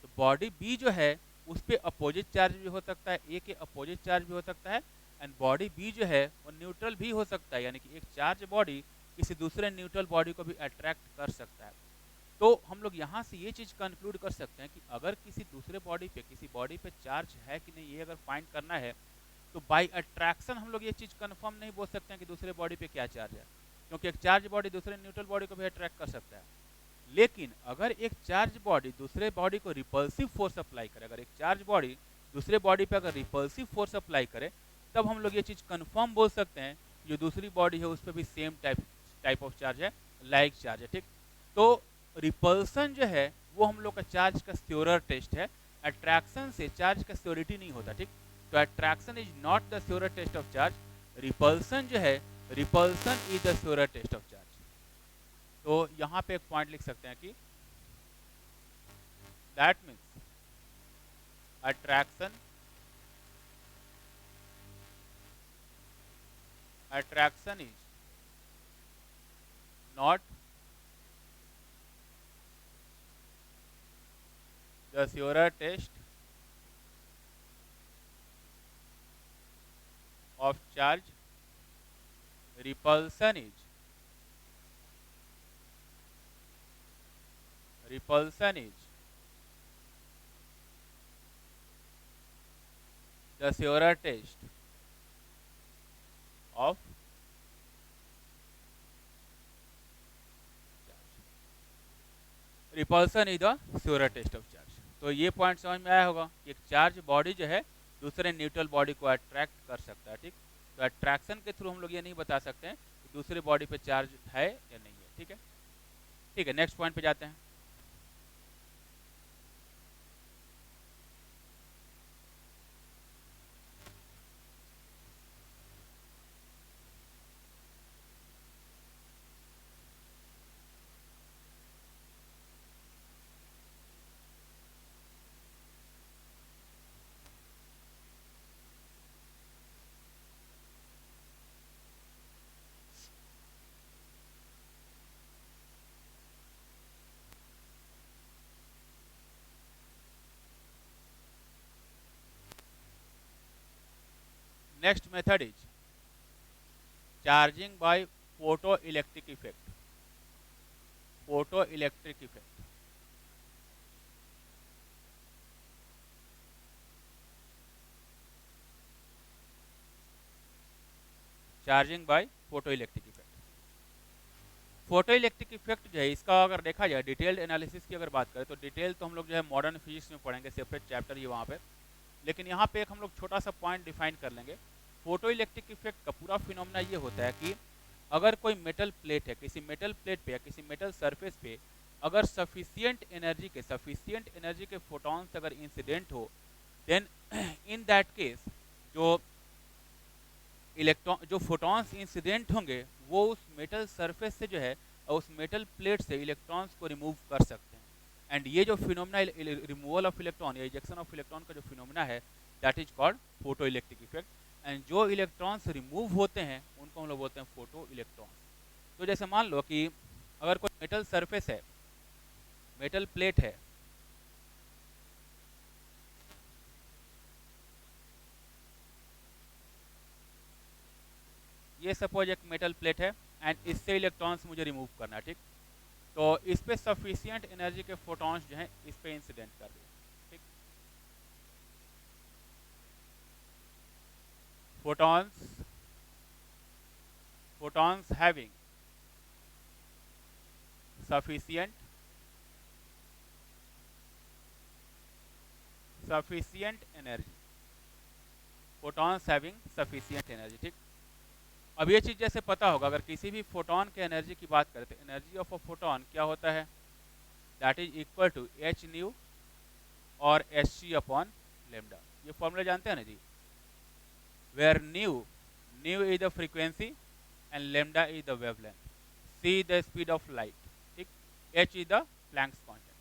तो बॉडी बी जो है उस पर अपोजिट चार्ज भी हो सकता है, ए के अपोजिट चार्ज भी हो सकता है, एंड बॉडी बी जो है वो न्यूट्रल भी हो सकता है। यानी कि एक चार्ज बॉडी किसी दूसरे न्यूट्रल बॉडी को भी अट्रैक्ट कर सकता है। तो हम लोग यहाँ से ये चीज़ कंक्लूड कर सकते हैं कि अगर किसी दूसरे बॉडी पे, किसी बॉडी पे चार्ज है कि नहीं, ये अगर फाइंड करना है, तो बाय अट्रैक्शन हम लोग ये चीज़ कंफर्म नहीं बोल सकते हैं कि दूसरे बॉडी पे क्या चार्ज है, क्योंकि एक चार्ज बॉडी दूसरे न्यूट्रल बॉडी को भी अट्रैक्ट कर सकता है। लेकिन अगर एक चार्ज बॉडी दूसरे बॉडी को रिपल्सिव फोर्स अप्लाई करे, अगर एक चार्ज बॉडी दूसरे बॉडी पे अगर रिपल्सिव फोर्स अप्लाई करे, तब हम लोग ये चीज़ कंफर्म बोल सकते हैं जो दूसरी बॉडी है उस पर भी सेम टाइप ऑफ चार्ज है, लाइक चार्ज है। ठीक, तो रिपल्सन जो है वो हम लोग का चार्ज का स्योरर टेस्ट है, अट्रैक्शन से चार्ज का स्योरिटी नहीं होता। ठीक, तो attraction is not the surer test of charge, repulsion जो है, repulsion is the surer test of charge. तो यहाँ पे एक पॉइंट लिख सकते हैं कि that means attraction is not the surer test of charge, repulsion is the surer test of repulsion is the surer test of charge. तो ये पॉइंट समझ में आया होगा कि एक चार्ज बॉडी जो है दूसरे न्यूट्रल बॉडी को अट्रैक्ट कर सकता है। ठीक, तो अट्रैक्शन के थ्रू हम लोग ये नहीं बता सकते हैं कि दूसरे बॉडी पे चार्ज है या नहीं है। ठीक है, ठीक है, नेक्स्ट पॉइंट पे जाते हैं। Next method is charging by photoelectric effect. Photoelectric effect. Charging by photoelectric effect. Photoelectric effect जो है इसका अगर देखा जाए डिटेल्ड एनालिसिस की अगर बात करें तो डिटेल तो हम लोग जो है मॉडर्न फिजिक्स में पढ़ेंगे, सेपरेट चैप्टर ही वहाँ पे। लेकिन यहाँ पे एक हम लोग छोटा सा पॉइंट डिफाइन कर लेंगे। फोटोइलेक्ट्रिक इफेक्ट का पूरा फिनोमेना ये होता है कि अगर कोई मेटल प्लेट है, किसी मेटल प्लेट पे या किसी मेटल सरफेस पे अगर सफिशियंट एनर्जी के फोटॉन्स अगर इंसिडेंट हो, देन इन दैट केस जो फोटॉन्स इंसिडेंट होंगे वो उस मेटल सरफेस से जो है और उस मेटल प्लेट से इलेक्ट्रॉन्स को रिमूव कर सकते हैं। एंड ये जो फिनोमेना रिमूवल ऑफ इलेक्ट्रॉन या इजेक्शन ऑफ इलेक्ट्रॉन का जो फिनोमेना है that is called photo electric effect. And जो इलेक्ट्रॉन्स रिमूव होते हैं उनको हम लोग बोलते हैं फोटो इलेक्ट्रॉन्स। तो जैसे मान लो कि अगर कोई मेटल सरफेस है, मेटल प्लेट है, ये सपोज एक मेटल प्लेट है एंड इससे इलेक्ट्रॉन्स मुझे रिमूव करना है। ठीक, तो इस पे सफिशियंट एनर्जी के फोटॉन्स जो हैं इस पे इंसिडेंट कर दिए। ठीक, photons having sufficient energy, photons having sufficient energy. ठीक, अब ये चीज़ जैसे पता होगा, अगर किसी भी फोटोन के एनर्जी की बात करें तो एनर्जी ऑफ अ फोटोन क्या होता है, that is equal to H nu और एच सी अपॉन लेमडा। ये फॉर्मूला जानते हैं ना जी, where nu is the frequency and lambda is the wavelength, C the speed of light. ठीक, H is the Planck's constant.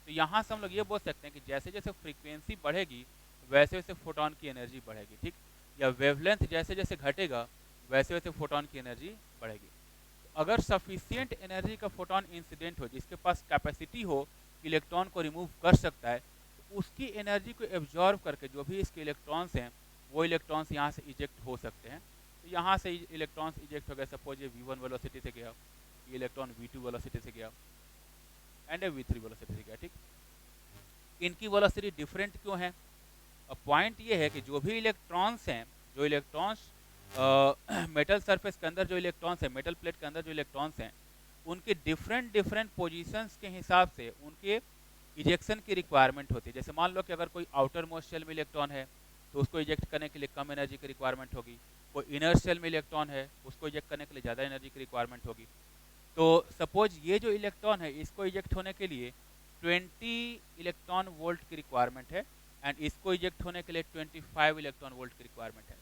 तो यहाँ से हम लोग ये बोल सकते हैं कि जैसे जैसे फ्रीक्वेंसी बढ़ेगी वैसे वैसे फोटोन की एनर्जी बढ़ेगी। ठीक, या वेवलेंथ जैसे जैसे घटेगा वैसे वैसे फोटोन की एनर्जी बढ़ेगी। तो अगर सफिशियंट एनर्जी का फोटोन इंसिडेंट हो, जिसके पास कैपेसिटी हो इलेक्ट्रॉन को रिमूव कर सकता है, तो उसकी एनर्जी को एब्जॉर्व करके जो भी इसके इलेक्ट्रॉन्स हैं वो इलेक्ट्रॉन्स यहाँ से इजेक्ट हो सकते हैं। तो यहाँ से इलेक्ट्रॉन्स इजेक्ट हो गए। सपोज ये v1 वेलोसिटी से गया, ये इलेक्ट्रॉन v2 वेलोसिटी से गया एंड ए v3 वेलोसिटी से गया। ठीक, इनकी वेलोसिटी डिफरेंट क्यों है? अब पॉइंट ये है कि जो भी इलेक्ट्रॉन्स हैं, जो इलेक्ट्रॉन्स मेटल सरफेस के अंदर जो इलेक्ट्रॉन्स हैं, मेटल प्लेट के अंदर जो इलेक्ट्रॉन्स हैं, उनके डिफरेंट डिफरेंट पोजीशंस के हिसाब से उनके इजेक्शन की रिक्वायरमेंट होती है। जैसे मान लो कि अगर कोई आउटर मोस्ट शेल में इलेक्ट्रॉन है तो उसको इजेक्ट करने के लिए कम एनर्जी की रिक्वायरमेंट होगी। कोई इनर शेल में इलेक्ट्रॉन है उसको इजेक्ट करने के लिए ज़्यादा एनर्जी की रिक्वायरमेंट होगी। तो सपोज ये जो इलेक्ट्रॉन है इसको इजेक्ट होने के लिए 20 इलेक्ट्रॉन वोल्ट की रिक्वायरमेंट है एंड इसको इजेक्ट होने के लिए 25 इलेक्ट्रॉन वोल्ट की रिक्वायरमेंट है।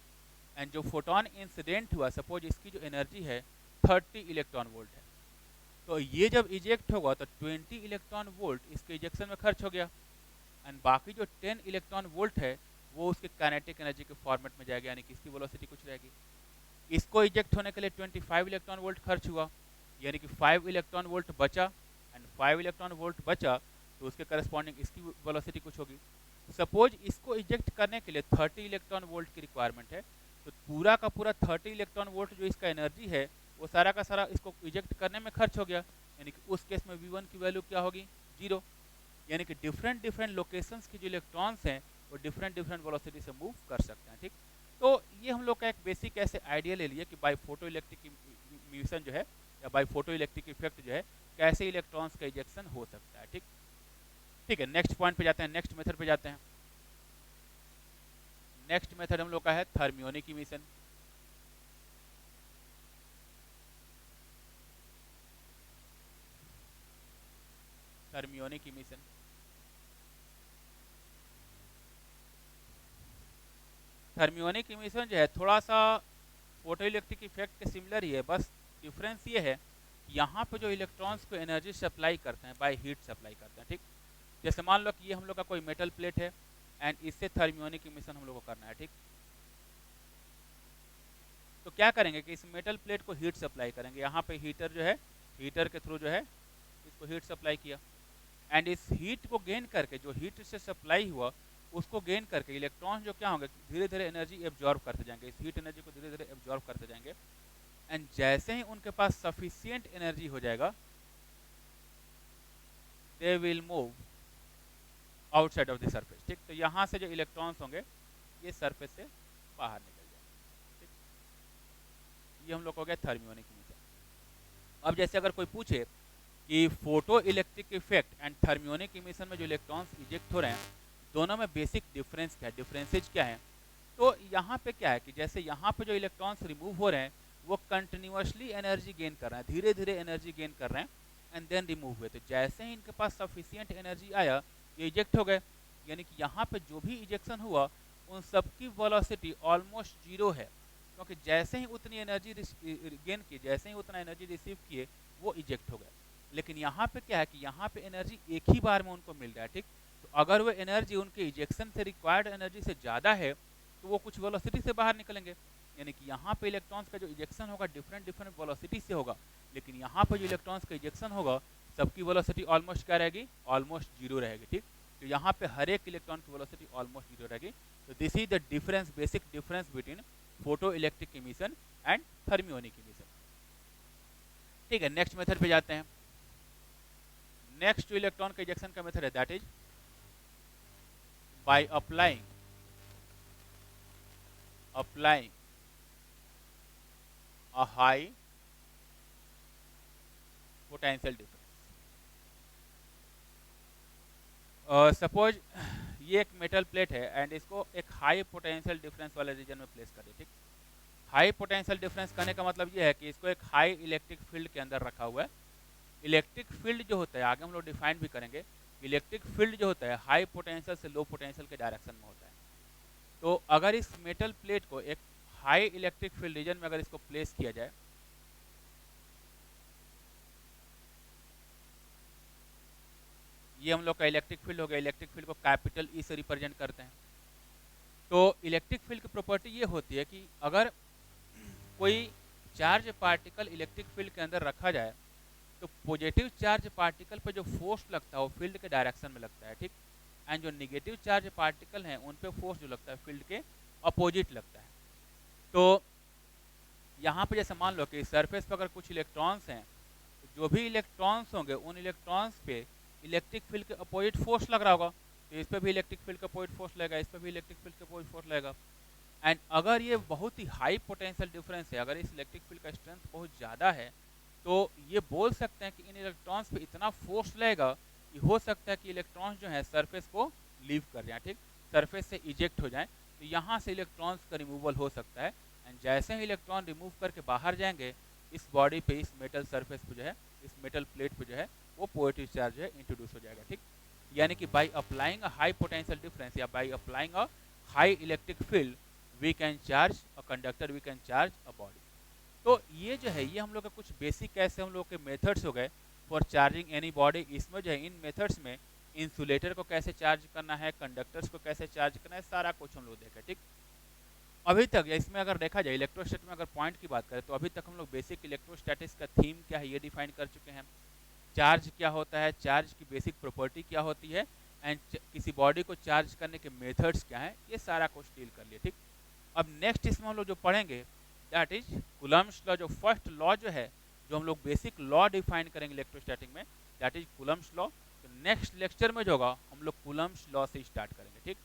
एंड जो फोटोन इंसिडेंट हुआ, सपोज इसकी जो एनर्जी है 30 इलेक्ट्रॉन वोल्ट है, तो ये जब इजेक्ट होगा तो 20 इलेक्ट्रॉन वोल्ट इसके इजेक्शन में खर्च हो गया एंड बाकी जो 10 इलेक्ट्रॉन वोल्ट है वो उसके काइनेटिक एनर्जी के फॉर्मेट में जाएगा, यानी कि इसकी वेलोसिटी कुछ रहेगी। इसको इजेक्ट होने के लिए 25 इलेक्ट्रॉन वोल्ट खर्च हुआ, यानी कि 5 इलेक्ट्रॉन वोल्ट बचा एंड 5 इलेक्ट्रॉन वोल्ट बचा तो उसके करस्पॉन्डिंग इसकी वेलोसिटी कुछ होगी। सपोज इसको इजेक्ट करने के लिए 30 इलेक्ट्रॉन वोल्ट की रिक्वायरमेंट है, तो पूरा का पूरा 30 इलेक्ट्रॉन वोल्ट जो इसका एनर्जी है वो सारा का सारा इसको इजेक्ट करने में खर्च हो गया, यानी कि उस केस में v1 की वैल्यू क्या होगी? 0। यानी कि डिफरेंट डिफरेंट लोकेशंस के जो इलेक्ट्रॉन्स हैं वो डिफरेंट डिफरेंट वेलोसिटी से मूव कर सकते हैं। ठीक, तो ये हम लोग का एक बेसिक ऐसे आइडिया ले लिए कि बाय फोटो इलेक्ट्रिक इमिशन जो है या बाय फोटो इलेक्ट्रिक इफेक्ट जो है कैसे इलेक्ट्रॉन्स का इजेक्शन हो सकता है। ठीक, ठीक है, नेक्स्ट पॉइंट पे जाते हैं, नेक्स्ट मेथड पे जाते हैं। नेक्स्ट मेथड हम लोग का है thermionic emission. Thermionic emission thermionic emission जो है थोड़ा सा फोटो इलेक्ट्रिक इफेक्ट के सिमिलर ही है, बस डिफरेंस ये है यहाँ पे जो इलेक्ट्रॉन्स को एनर्जी सप्लाई करते हैं बाय हीट सप्लाई करते हैं। ठीक, जैसे मान लो कि ये हम लोग का कोई मेटल प्लेट है एंड इससे थर्मियोनिक इमिशन हम लोग को करना है। ठीक, तो क्या करेंगे कि इस मेटल प्लेट को हीट सप्लाई करेंगे, यहाँ पे हीटर जो है, हीटर के थ्रू जो है इसको हीट सप्लाई किया एंड इस हीट को गेन करके, जो हीट से सप्लाई हुआ उसको गेन करके इलेक्ट्रॉन जो क्या होंगे धीरे धीरे एनर्जी एब्जॉर्ब करते जाएंगे, इस हीट एनर्जी को धीरे धीरे एब्जॉर्ब करते जाएंगे एंड जैसे ही उनके पास सफिशियंट एनर्जी हो जाएगा they will move outside of the surface. ठीक, तो यहाँ से जो इलेक्ट्रॉन्स होंगे ये सरफेस से बाहर निकल जाएंगे। ठीक, ये हम लोग हो गया थर्मियोनिक इमिशन। अब जैसे अगर कोई पूछे कि photo electric effect and thermionic emission में जो इलेक्ट्रॉन्स इजेक्ट हो रहे हैं दोनों में बेसिक डिफरेंस क्या है, डिफरेंसेज क्या है, तो यहाँ पे क्या है कि जैसे यहाँ पे जो इलेक्ट्रॉन्स रिमूव हो रहे हैं वो कंटिन्यूसली एनर्जी गेन कर रहे हैं, धीरे धीरे एनर्जी गेन कर रहे हैं एंड देन रिमूव हुए, तो जैसे ही इनके पास सफिशियंट एनर्जी आया ये इजेक्ट हो गए, यानी कि यहाँ पे जो भी इजेक्शन हुआ उन सबकी वेलोसिटी ऑलमोस्ट 0 है, क्योंकि जैसे ही उतनी एनर्जी गेन की, जैसे ही उतना एनर्जी रिसीव किए वो इजेक्ट हो गए। लेकिन यहाँ पे क्या है कि यहाँ पे एनर्जी एक ही बार में उनको मिल रहा है। ठीक, तो अगर वो एनर्जी उनके इजेक्शन से रिक्वायर्ड एनर्जी से ज़्यादा है तो वो कुछ वेलोसिटी से बाहर निकलेंगे, यानी कि यहाँ पे इलेक्ट्रॉन्स का जो इजेक्शन होगा डिफरेंट डिफरेंट वेलोसिटी से होगा, लेकिन यहाँ पे जो इलेक्ट्रॉन्स का इजेक्शन होगा सबकी वेलोसिटी ऑलमोस्ट क्या रहेगी? ऑलमोस्ट 0 रहेगी। ठीक, तो यहाँ पे हर एक इलेक्ट्रॉन की वेलोसिटी ऑलमोस्ट 0 रहेगी। तो this is the difference, basic difference between photo electric emission and thermionic emission. ठीक है, नेक्स्ट मेथड पे जाते हैं। नेक्स्ट जो इलेक्ट्रॉन का इजेक्शन का मेथड है that is by applying a high potential difference। Suppose ये एक मेटल प्लेट है एंड इसको एक हाई पोटेंशियल डिफरेंस वाले रीजन में प्लेस करें। ठीक, हाई पोटेंशियल डिफरेंस करने का मतलब ये है कि इसको एक हाई इलेक्ट्रिक फील्ड के अंदर रखा हुआ है। इलेक्ट्रिक फील्ड जो होता है आगे हम लोग डिफाइन भी करेंगे, इलेक्ट्रिक फील्ड जो होता है हाई पोटेंशियल से लो पोटेंशियल के डायरेक्शन में होता है। तो अगर इस मेटल प्लेट को एक हाई इलेक्ट्रिक फील्ड रीजन में अगर इसको प्लेस किया जाए, ये हम लोग का इलेक्ट्रिक फील्ड हो गया, इलेक्ट्रिक फील्ड को कैपिटल ई से रिप्रेजेंट करते हैं। तो इलेक्ट्रिक फील्ड की प्रॉपर्टी ये होती है कि अगर कोई चार्ज पार्टिकल इलेक्ट्रिक फील्ड के अंदर रखा जाए तो पॉजिटिव चार्ज पार्टिकल पे जो फोर्स लगता है वो फील्ड के डायरेक्शन में लगता है। ठीक, एंड जो निगेटिव चार्ज पार्टिकल हैं उन पे फोर्स जो लगता है फील्ड के अपोजिट लगता है। तो यहाँ पे जैसे मान लो कि सरफेस पर अगर कुछ इलेक्ट्रॉन्स हैं, तो जो भी इलेक्ट्रॉन्स होंगे उन इलेक्ट्रॉन्स पे इलेक्ट्रिक फील्ड के अपोजिट फोर्स लग रहा होगा, तो इस पर भी इलेक्ट्रिक फील्ड का अपोजिट फोर्स लगेगा, इस पर भी इलेक्ट्रिक फील्ड का अपोजिट फोर्स लगेगा। एंड अगर ये बहुत ही हाई पोटेंशियल डिफरेंस है, अगर इस इलेक्ट्रिक फील्ड का स्ट्रेंथ बहुत ज़्यादा है, तो ये बोल सकते हैं कि इन इलेक्ट्रॉन्स पे इतना फोर्स लगेगा कि हो सकता है कि इलेक्ट्रॉन्स जो है सरफेस को लीव कर जाए, ठीक, सरफेस से इजेक्ट हो जाए, तो यहाँ से इलेक्ट्रॉन्स का रिमूवल हो सकता है। एंड जैसे ही इलेक्ट्रॉन रिमूव करके बाहर जाएंगे, इस बॉडी पे, इस मेटल सरफेस पे जो है, इस मेटल प्लेट पे जो है, वो पॉजिटिव चार्ज जो है इंट्रोड्यूस हो जाएगा, ठीक। यानी कि by applying a high potential difference या by applying a high electric field we can charge a conductor, we can charge a body. तो ये जो है, ये हम लोग का कुछ बेसिक ऐसे हम लोग के मेथड्स हो गए फॉर चार्जिंग एनी बॉडी। इसमें जो है, इन मेथड्स में इंसुलेटर को कैसे चार्ज करना है, कंडक्टर्स को कैसे चार्ज करना है, सारा कुछ हम लोग देखें, ठीक। अभी तक इसमें अगर देखा जाए इलेक्ट्रोस्टैट में अगर पॉइंट की बात करें, तो अभी तक हम लोग बेसिक इलेक्ट्रोस्टैटिक्स का थीम क्या है ये डिफाइन कर चुके हैं, चार्ज क्या होता है, चार्ज की बेसिक प्रॉपर्टी क्या होती है, एंड किसी बॉडी को चार्ज करने के मेथड्स क्या हैं, ये सारा कुछ डील कर लिया, ठीक। अब नेक्स्ट इसमें हम लोग जो पढ़ेंगे दैट इज कूलम्ब्स लॉ। जो फर्स्ट लॉ जो है, जो हम लोग बेसिक लॉ डिफाइन करेंगे इलेक्ट्रोस्टैटिक में, दैट इज कूलम्ब्स लॉ। तो नेक्स्ट लेक्चर में जो होगा हम लोग कूलम्ब्स लॉ से स्टार्ट करेंगे, ठीक।